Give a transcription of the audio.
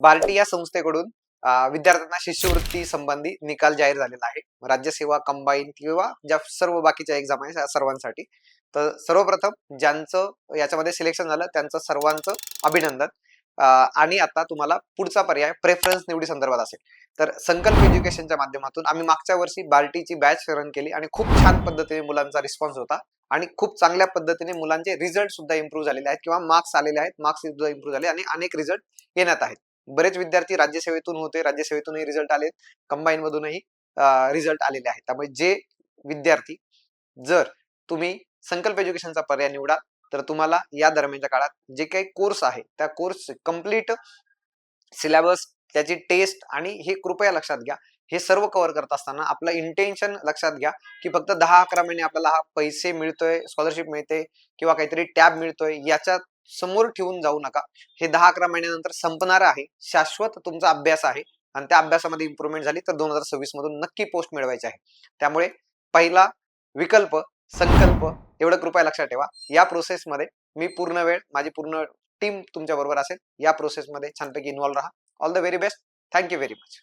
बार्टी या संस्थेकडून विद्यार्थ्यांना शिष्यवृत्ती संबंधी निकाल जाहीर झालेला आहे. राज्यसेवा कंबाईन किंवा ज्या सर्व बाकीच्या एक्झाम आहे सर्वांसाठी. तर सर्वप्रथम ज्यांचं याच्यामध्ये सिलेक्शन झालं त्यांचं सर्वांचं अभिनंदन. आणि आता तुम्हाला पुढचा पर्याय प्रेफरन्स निवडी संदर्भात असेल. तर संकल्प एज्युकेशनच्या माध्यमातून आम्ही मागच्या वर्षी बार्टीची बॅच रन केली आणि खूप छान पद्धतीने मुलांचा रिस्पॉन्स होता आणि खूप चांगल्या पद्धतीने मुलांचे रिझल्ट सुद्धा इम्प्रूव्ह झालेले आहेत किंवा मार्क्स आलेले आहेत, मार्क्स सुद्धा इम्प्रूव्ह झाले आणि अनेक रिझल्ट येण्यात आहेत. बरेच विद्यार्थी राज्यसेवेतून होते, राज्यसेवेतूनही रिझल्ट आले, कंबाईन मधूनही रिझल्ट आलेले आहेत. त्यामुळे जे विद्यार्थी जर तुम्ही संकल्प एज्युकेशनचा पर्याय निवडा तर तुम्हाला या दरम्यानच्या काळात जे काही कोर्स आहे त्या कोर्स कम्प्लीट सिलेबस, त्याची टेस्ट आणि हे कृपया लक्षात घ्या. हे सर्व कव्हर करत असताना आपलं इंटेन्शन लक्षात घ्या की फक्त 10-11 महिने आपल्याला हा पैसे मिळतोय, स्कॉलरशिप मिळते किंवा काहीतरी टॅब मिळतोय याच्या समोर ठेवून जाऊ नका. हे 10-11 महिन्यानंतर संपणार आहे. शाश्वत तुमचा अभ्यास आहे आणि त्या अभ्यासामध्ये इम्प्रूव्हमेंट झाली तर 2026 मधून नक्की पोस्ट मिळवायची आहे. त्यामुळे पहिला विकल्प संकल्प एवढं कृपया लक्षात ठेवा. या प्रोसेसमध्ये मी पूर्ण वेळ, माझी पूर्ण टीम तुमच्या बरोबर असेल. या प्रोसेसमध्ये छानपैकी इन्व्हॉल्व राहा. All the very best. Thank you very much.